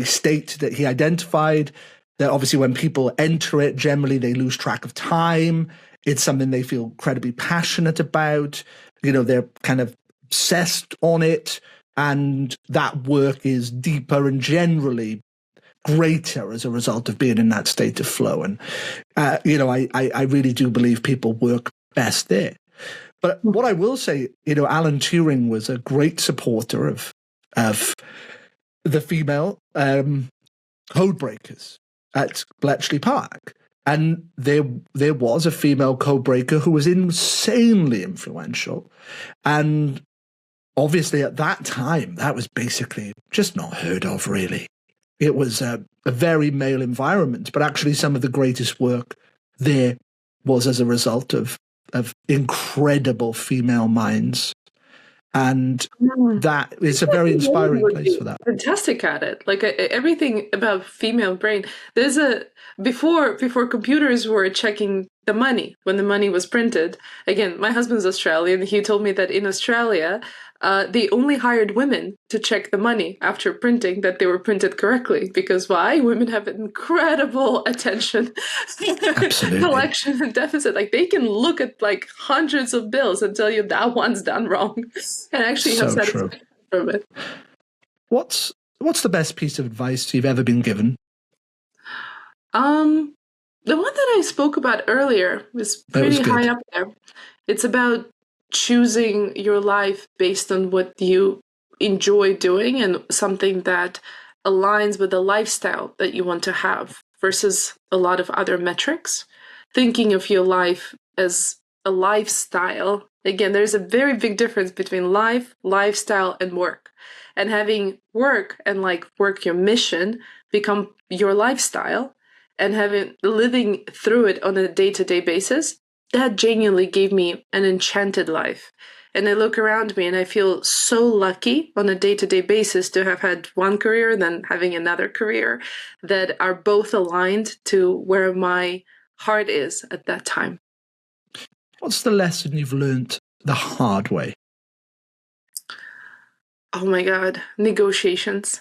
state that he identified, that obviously when people enter it, generally they lose track of time. It's something they feel incredibly passionate about. They're kind of obsessed on it, and that work is deeper and generally greater as a result of being in that state of flow. And, I really do believe people work best there. But what I will say, Alan Turing was a great supporter of the female code breakers at Bletchley Park. And there was a female code breaker who was insanely influential. And obviously at that time, that was basically just not heard of, really. It was a very male environment, but actually some of the greatest work there was as a result of incredible female minds. And that is a very inspiring place for that. Fantastic at it. Like everything about female brain. There's before computers were checking the money when the money was printed. Again, my husband's Australian. He told me that in Australia, they only hired women to check the money after printing that they were printed correctly. Because why? Women have incredible attention collection and deficit. Like they can look at like hundreds of bills and tell you that one's done wrong, and actually have satisfaction from it. What's the best piece of advice you've ever been given? The one that I spoke about earlier was pretty high up there. It's about choosing your life based on what you enjoy doing and something that aligns with the lifestyle that you want to have versus a lot of other metrics. Thinking of your life as a lifestyle. Again, there's a very big difference between life, lifestyle, and work. And having work and work your mission become your lifestyle and living through it on a day-to-day basis, that genuinely gave me an enchanted life. And I look around me and I feel so lucky on a day-to-day basis to have had one career and then having another career that are both aligned to where my heart is at that time. What's the lesson you've learned the hard way? Oh my God, negotiations.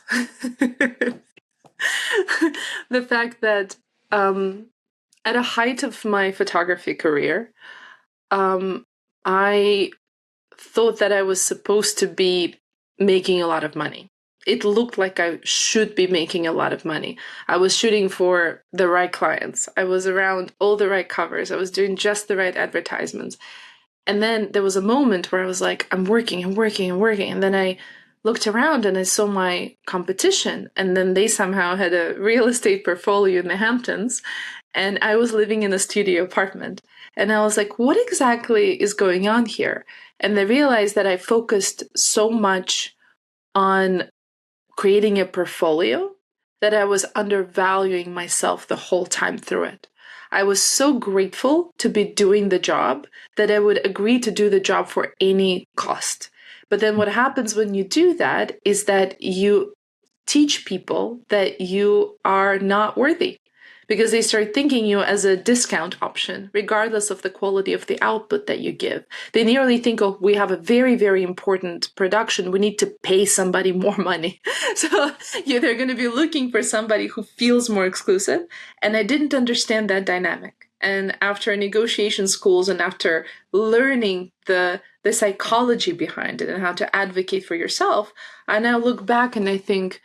The fact that at a height of my photography career, I thought that I was supposed to be making a lot of money. It looked like I should be making a lot of money. I was shooting for the right clients. I was around all the right covers. I was doing just the right advertisements. And then there was a moment where I was like, I'm working. And then I looked around and I saw my competition. And then they somehow had a real estate portfolio in the Hamptons. And I was living in a studio apartment. And I was like, what exactly is going on here? And I realized that I focused so much on creating a portfolio that I was undervaluing myself the whole time through it. I was so grateful to be doing the job that I would agree to do the job for any cost. But then what happens when you do that is that you teach people that you are not worthy, because they start thinking you as a discount option, regardless of the quality of the output that you give. They nearly think, oh, we have a very, very important production. We need to pay somebody more money. So they're going to be looking for somebody who feels more exclusive. And I didn't understand that dynamic. And after negotiation schools and after learning the psychology behind it and how to advocate for yourself, I now look back and I think,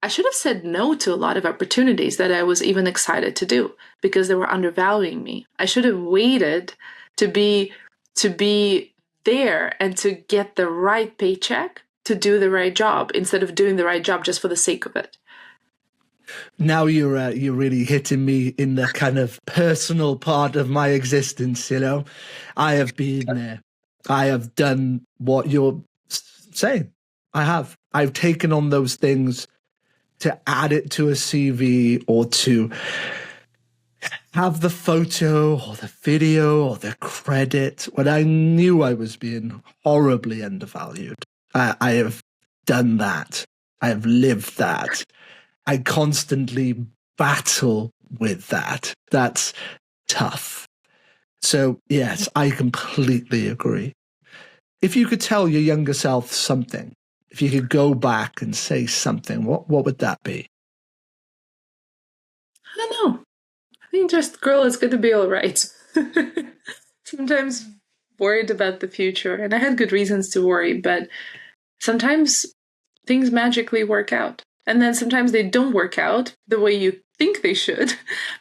I should have said no to a lot of opportunities that I was even excited to do because they were undervaluing me. I should have waited to be there and to get the right paycheck to do the right job instead of doing the right job just for the sake of it. Now you're really hitting me in the kind of personal part of my existence. I have been there. I have done what you're Same. I have. I've taken on those things to add it to a CV or to have the photo or the video or the credit when I knew I was being horribly undervalued. I have done that. I have lived that. I constantly battle with that. That's tough. So, yes, I completely agree. If you could tell your younger self something, if you could go back and say something, what would that be? I don't know. I think just, girl, it's going to be all right. Sometimes worried about the future, and I had good reasons to worry, but sometimes things magically work out. And then sometimes they don't work out the way you think they should,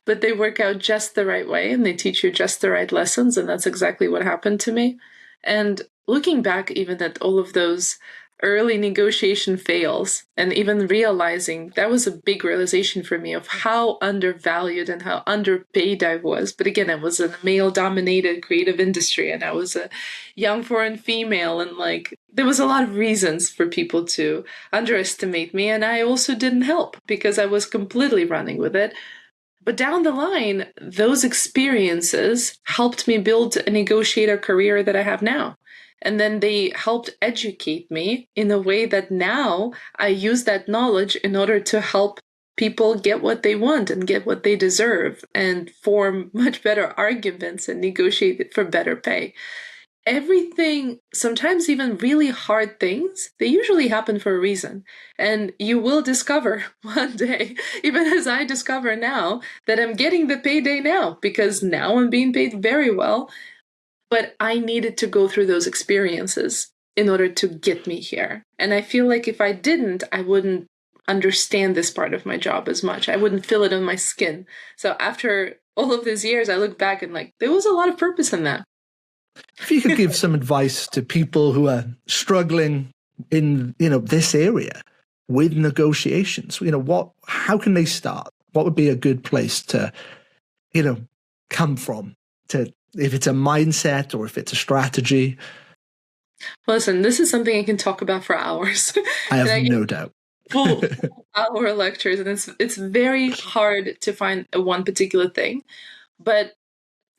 but they work out just the right way and they teach you just the right lessons. And that's exactly what happened to me. And looking back even at all of those early negotiation fails and even realizing that was a big realization for me of how undervalued and how underpaid I was. But again, I was in a male dominated creative industry and I was a young foreign female, and like there was a lot of reasons for people to underestimate me, and I also didn't help because I was completely running with it. But down the line, those experiences helped me build a negotiator career that I have now. And then they helped educate me in a way that now I use that knowledge in order to help people get what they want and get what they deserve and form much better arguments and negotiate for better pay. Everything, sometimes even really hard things, they usually happen for a reason. And you will discover one day, even as I discover now, that I'm getting the payday now because now I'm being paid very well. But I needed to go through those experiences in order to get me here. And I feel like if I didn't, I wouldn't understand this part of my job as much. I wouldn't feel it on my skin. So after all of these years, I look back and like, there was a lot of purpose in that. If you could give some advice to people who are struggling in, this area with negotiations, how can they start? What would be a good place to, come from, to, if it's a mindset or if it's a strategy? Listen, this is something I can talk about for hours. I have no doubt. full hour lectures, and it's very hard to find one particular thing. But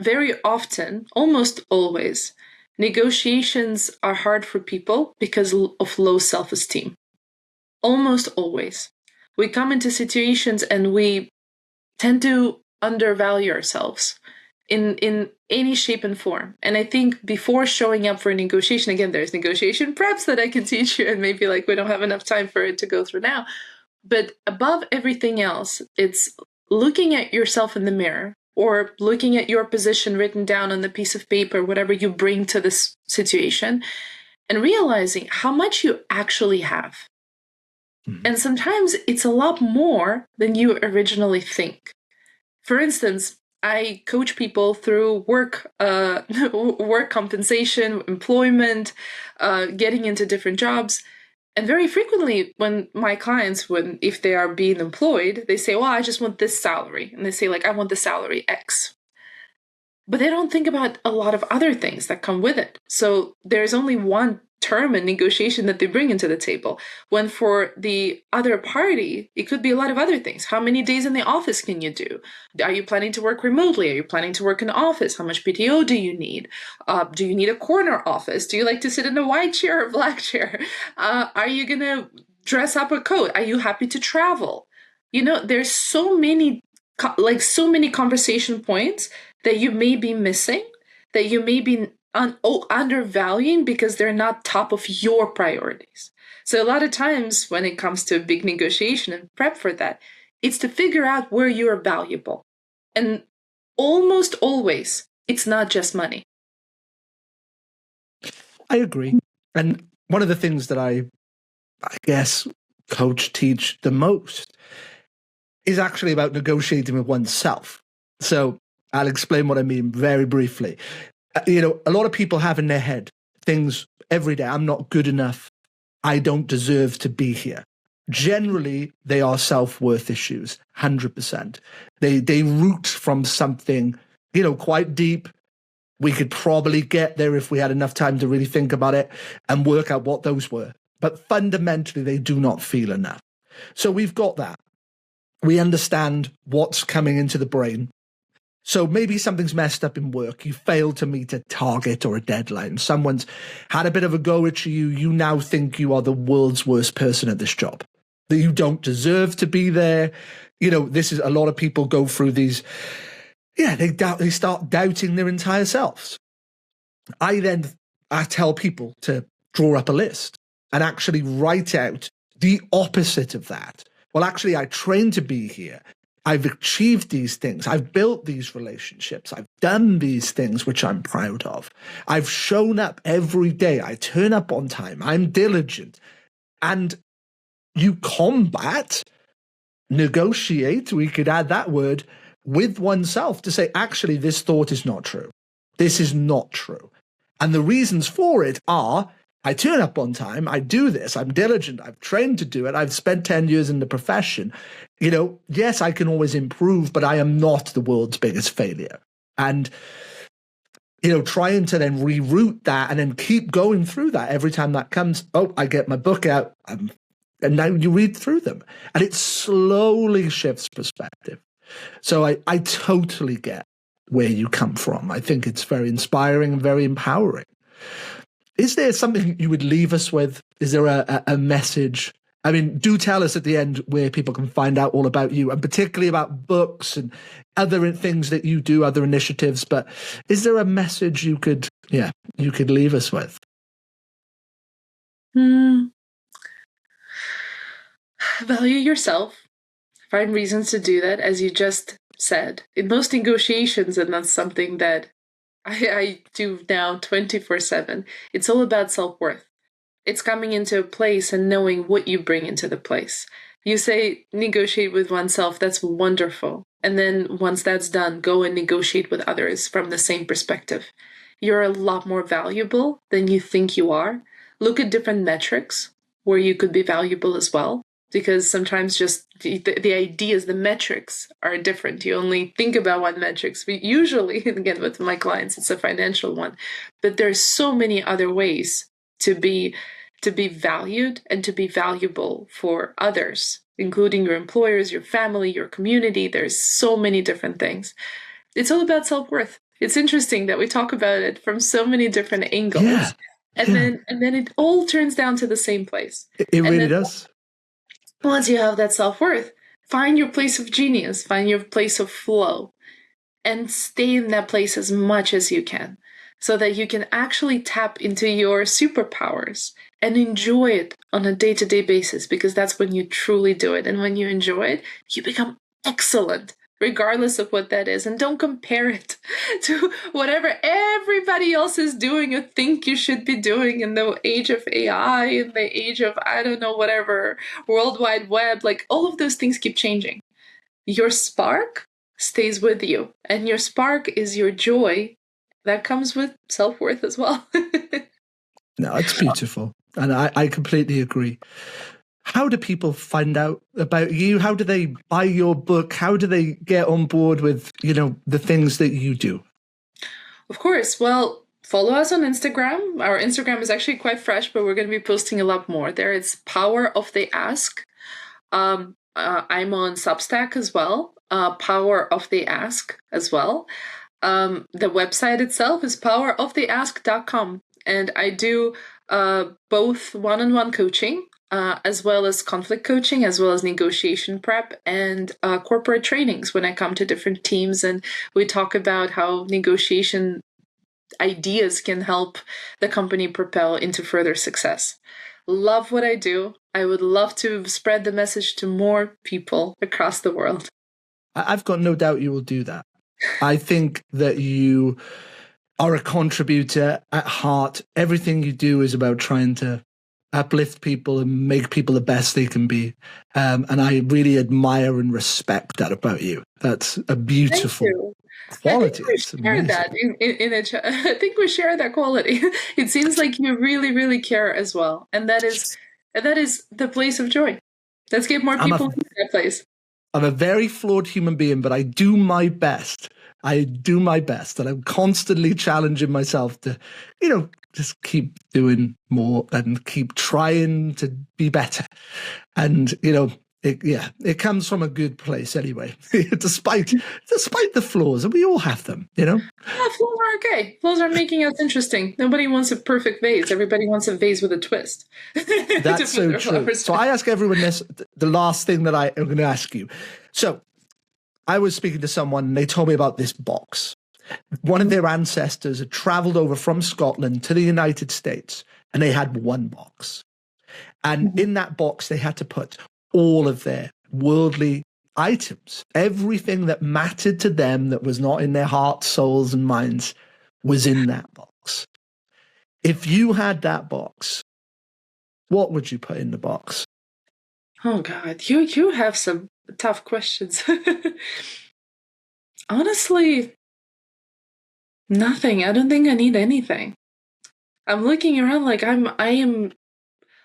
very often, almost always, negotiations are hard for people because of low self-esteem. Almost always. We come into situations and we tend to undervalue ourselves in any shape and form. And I think before showing up for a negotiation, again, there's negotiation preps that I can teach you, and maybe like we don't have enough time for it to go through now. But above everything else, it's looking at yourself in the mirror or looking at your position written down on the piece of paper, whatever you bring to this situation, and realizing how much you actually have. Mm-hmm. And sometimes it's a lot more than you originally think. For instance, I coach people through work compensation, employment, getting into different jobs. And very frequently when my clients, if they are being employed, they say, well, I just want this salary. And they say, like, I want the salary X. But they don't think about a lot of other things that come with it. So there's only one term in negotiation that they bring into the table. When for the other party, it could be a lot of other things. How many days in the office can you do? Are you planning to work remotely? Are you planning to work in the office? How much PTO do you need? Do you need a corner office? Do you like to sit in a white chair or black chair? Are you going to dress up a coat? Are you happy to travel? There's so many conversation points that you may be missing, that you may be undervaluing because they're not top of your priorities. So a lot of times when it comes to a big negotiation and prep for that, it's to figure out where you're valuable. And almost always, it's not just money. I agree. And one of the things that I guess coach, teach the most is actually about negotiating with oneself. So I'll explain what I mean very briefly. A lot of people have in their head things every day. I'm not good enough. I don't deserve to be here. Generally, they are self-worth issues, 100%. They root from something, quite deep. We could probably get there if we had enough time to really think about it and work out what those were. but fundamentally they do not feel enough. So we've got that. We understand what's coming into the brain. So maybe something's messed up in work. You failed to meet a target or a deadline. Someone's had a bit of a go at you. You now think you are the world's worst person at this job, that you don't deserve to be there. This is a lot of people go through these. Yeah, they start doubting their entire selves. I tell people to draw up a list and actually write out the opposite of that. Well, actually, I trained to be here. I've achieved these things. I've built these relationships. I've done these things, which I'm proud of. I've shown up every day. I turn up on time. I'm diligent. And you combat, negotiate, we could add that word, with oneself to say, actually, this thought is not true. This is not true. And the reasons for it are, I turn up on time, I do this, I'm diligent, I've trained to do it, I've spent 10 years in the profession. Yes, I can always improve, but I am not the world's biggest failure. And, trying to then reroute that and then keep going through that every time that comes, I get my book out, and now you read through them. And it slowly shifts perspective. So I totally get where you come from. I think it's very inspiring and very empowering. Is there something you would leave us with? Is there a message? I mean, do tell us at the end where people can find out all about you, and particularly about books and other things that you do, other initiatives. But is there a message you could leave us with? Value yourself. Find reasons to do that, as you just said. In most negotiations, and that's something that I do now 24/7, it's all about self-worth. It's coming into a place and knowing what you bring into the place. You say negotiate with oneself, that's wonderful. And then once that's done, go and negotiate with others from the same perspective. You're a lot more valuable than you think you are. Look at different metrics where you could be valuable as well. Because sometimes just the ideas, the metrics are different. You only think about one metrics. But usually, again, with my clients, it's a financial one. But there's so many other ways to be valued and to be valuable for others, including your employers, your family, your community. There's so many different things. It's all about self-worth. It's interesting that we talk about it from so many different angles. Yeah. And then it all turns down to the same place. It really does. Once you have that self-worth, find your place of genius, find your place of flow, and stay in that place as much as you can so that you can actually tap into your superpowers and enjoy it on a day-to-day basis, because that's when you truly do it. And when you enjoy it, you become excellent, regardless of what that is. And don't compare it to whatever everybody else is doing or think you should be doing in the age of AI, in the age of, I don't know, whatever, World Wide Web. Like, all of those things keep changing. Your spark stays with you. And your spark is your joy that comes with self-worth as well. No, it's beautiful. And I completely agree. How do people find out about you? How do they buy your book? How do they get on board with, the things that you do? Of course. Well, follow us on Instagram. Our Instagram is actually quite fresh, but we're going to be posting a lot more there. It's Power of the Ask. I'm on Substack as well. Power of the Ask as well. The website itself is poweroftheask.com. And I do both one-on-one coaching, as well as conflict coaching, as well as negotiation prep and corporate trainings when I come to different teams and we talk about how negotiation ideas can help the company propel into further success. Love what I do. I would love to spread the message to more people across the world. I've got no doubt you will do that. I think that you are a contributor at heart. Everything you do is about trying to uplift people and make people the best they can be. And I really admire and respect that about you. That's a beautiful quality. I think we share that I think we share that quality. It seems like you really, really care as well. And that is the place of joy. Let's get more people into that place. I'm a very flawed human being, but I do my best. And I'm constantly challenging myself to, just keep doing more and keep trying to be better. And, it comes from a good place anyway, despite the flaws, and we all have them, Yeah, flaws are okay. Flaws are making us interesting. Nobody wants a perfect vase. Everybody wants a vase with a twist. That's so true. So I ask everyone this, the last thing that I am going to ask you. So I was speaking to someone and they told me about this box. One of their ancestors had traveled over from Scotland to the United States, and they had one box. And in that box, they had to put all of their worldly items. Everything that mattered to them that was not in their hearts, souls, and minds was in that box. If you had that box, what would you put in the box? Oh, God. You have some tough questions. Honestly, nothing. I don't think I need anything. I'm looking around like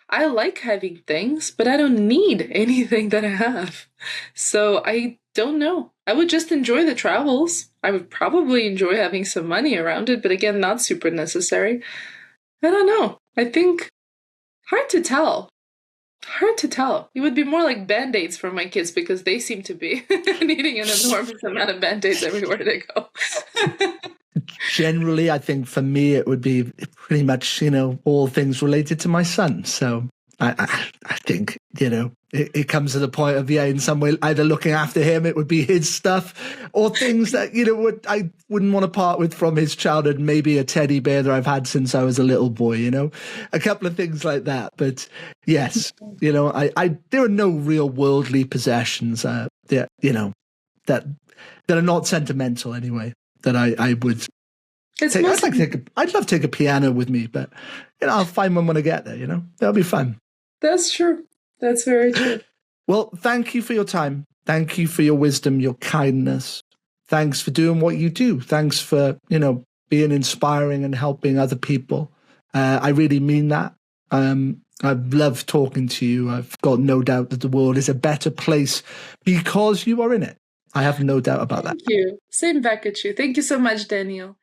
I like having things, but I don't need anything that I have. So I don't know. I would just enjoy the travels. I would probably enjoy having some money around it, but again, not super necessary. I don't know. I think hard to tell. Hard to tell. It would be more like band-aids for my kids because they seem to be needing an enormous amount of band-aids everywhere they go. Generally, I think for me, it would be pretty much, all things related to my son. So I think, it comes to the point of, in some way, either looking after him, it would be his stuff, or things that, I wouldn't want to part with from his childhood, maybe a teddy bear that I've had since I was a little boy, a couple of things like that. But yes, there are no real worldly possessions, that are not sentimental anyway, that I would take. I'd love to take a piano with me, but I'll find one when I get there. That'll be fun. That's true. That's very true. Well, thank you for your time. Thank you for your wisdom, your kindness. Thanks for doing what you do. Thanks for being inspiring and helping other people. I really mean that. I've loved talking to you. I've got no doubt that the world is a better place because you are in it. I have no doubt about that. Thank you. Same back at you. Thank you so much, Daniel.